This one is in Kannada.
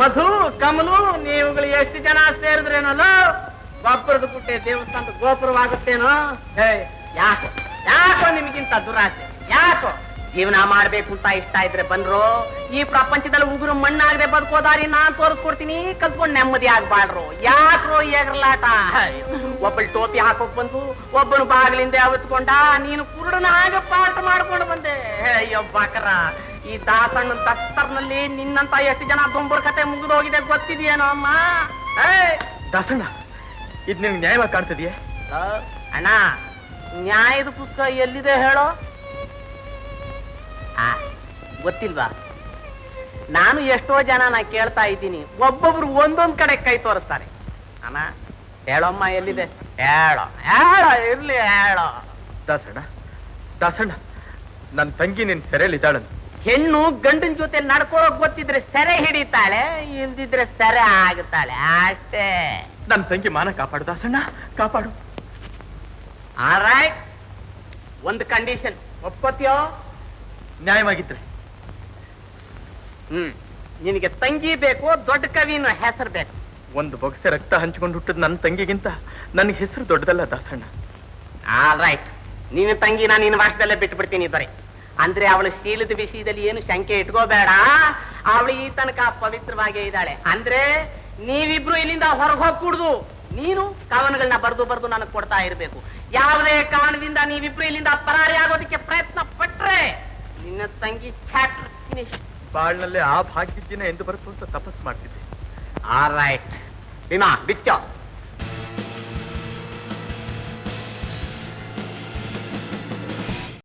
ಮಧು ಕಮಲು ನೀವುಗಳು ಎಷ್ಟು ಜನ ಸೇರಿದ್ರೇನಲ್ಲ ಗೊಬ್ಬರದ ಗುಟ್ಟೆ ದೇವಸ್ಥಾನದ ಗೋಪುರವಾಗುತ್ತೇನೋ. ಯಾಕೋ ಯಾಕೋ ನಿಮಗಿಂತ ದುರಾಸೆ? ಯಾಕೋ ಜೀವನ ಮಾಡ್ಬೇಕು ಅಂತ ಇಷ್ಟ ಇದ್ರೆ ಬಂದ್ರು. ಈ ಪ್ರಪಂಚದಲ್ಲಿ ಉಗುರು ಮಣ್ಣಾಗದೆ ಬದುಕೋದಾರಿ ನಾನ್ ತೋರಿಸ್ಕೊಡ್ತೀನಿ, ಕಲ್ತ್ಕೊಂಡ್ ನೆಮ್ಮದಿ ಆಗ್ಬಾಡ್ರು. ಯಾಕ್ರೋ ಏಗ್ರಲಾಟ? ಒಬ್ಬಳು ಟೋಪಿ ಹಾಕೋಕ್ ಬಂದು ಒಬ್ಬನು ಬಾಗಿಲಿಂದ ಅವತ್ಕೊಂಡ, ನೀನು ಕುರುಡನ ಹಾಗೆ ಪಾಠ ಮಾಡ್ಕೊಂಡು ಬಂದೆ. ಅಯ್ಯೋ ಬಾಕರ, ಈ ದಾಸಣ್ಣ ದಸ್ತರ್ನಲ್ಲಿ ನಿನ್ನಂತ ಎಷ್ಟು ಜನ ದೊಂಬರ್ ಕತೆ ಮುಗಿದೋಗಿದೆ ಗೊತ್ತಿದೆಯೇನೋ ಅಮ್ಮ? ದಾಸಣ್ಣ, ಇದ್ ನಿಮ್ಗೆ ನ್ಯಾಯವಾಗಿ ಕಾಣ್ತಿದೆಯೇ? ಅಣ್ಣ, ನ್ಯಾಯದ ಪುಸ್ತಕ ಎಲ್ಲಿದೆ ಹೇಳೋ? ಗೊತ್ತಿಲ್ವಾ? ನಾನು ಎಷ್ಟೋ ಜನ ಕೇಳ್ತಾ ಇದ್ದೀನಿ, ಒಬ್ಬೊಬ್ರು ಒಂದೊಂದ್ ಕಡೆ ಕೈ ತೋರಿಸ್ತಾರೆ. ಅಣ್ಣ ಹೇಳೋಮ್ಮ, ಎಲ್ಲಿದೆ ಹೇಳೋ? ಹೇಳೋ, ಇರ್ಲಿ ಹೇಳೋ. ದಾಸಣ್ಣ ದಾಸಣ್ಣ, ನನ್ ತಂಗಿ ನಿನ್ ಸೆರೆಯಲ್ಲಿ ಇದ್ದಾಳಂತ. ಹೆಣ್ಣು ಗಂಡನ ಜೊತೆ ನಡ್ಕೊಳ್ಳೋಕ್ ಗೊತ್ತಿದ್ರೆ ಸೆರೆ ಹಿಡಿತಾಳೆ, ಇಲ್ದಿದ್ರೆ ಸೆರೆ ಆಗುತ್ತಾಳೆ ಅಷ್ಟೇ. ನನ್ ತಂಗಿ ಮಾನ ಕಾಪಾಡು ದಾಸಣ್ಣ, ಕಾಪಾಡು. ಆಲ್ರೈಟ್, ಒಂದು ಕಂಡೀಷನ್ ಒಪ್ಕೋತೀಯೋ? ನ್ಯಾಯವಾಗಿದ್ರೆ. ನಿನಗೆ ತಂಗಿ ಬೇಕು, ದೊಡ್ಡ ಕವಿನ ಹೆಸರು ಬೇಕು. ಒಂದು ಬೊಗಸೆ ರಕ್ತ ಹಂಚಿಕೊಂಡು ಹುಟ್ಟದ ನನ್ನ ತಂಗಿಗಿಂತ ನನ್ಗೆ ಹೆಸರು ದೊಡ್ಡದಲ್ಲ ದಾಸಣ್ಣ. ಆಲ್ರೈಟ್, ನೀನು ತಂಗಿನ ನಿನ್ನ ವಾಸದಲ್ಲೇ ಬಿಟ್ಟು ಬಿಡ್ತೀನಿ ಬರೀ. ಅಂದ್ರೆ ಅವಳ ಶೀಲದ ವಿಷಯದಲ್ಲಿ ಏನು ಶಂಕೆ ಇಟ್ಕೋಬೇಡ. ಅವಳು ಈ ತನಕ ಪವಿತ್ರವಾಗೇ ಇದ್ದಾಳೆ. ಅಂದ್ರೆ ನೀವಿಬ್ರು ಇಲ್ಲಿಂದ ಹೊರಗೆ ಹೋಗ್ಕೂಡ್ದು. ನೀನು ಕವನಗಳನ್ನ ಬರ್ದು ನನಗೆ ಕೊಡ್ತಾ ಇರ್ಬೇಕು. ಯಾವುದೇ ಕಾರಣದಿಂದ ನೀವಿಬ್ರು ಇಲ್ಲಿಂದ ಪರಾರಿ ಆಗೋದಕ್ಕೆ ಪ್ರಯತ್ನ ಪಟ್ರೆ ನಿನ್ನ ತಂಗಿ ಚಾಪ್ಟರ್ ಫಿನಿಶ್. ಬಾಳ್ನಲ್ಲಿ ಆ ಭಾಗ್ಯಜ್ಜಿನ ಎಂದು ಬರುತ್ತೋ ಅಂತ ತಪಸ್ ಮಾಡ್ತಿದ್ದೆ. ಆಲ್ರೈಟ್, ಭೀಮಾ ಬಿಚ್ಚೋ.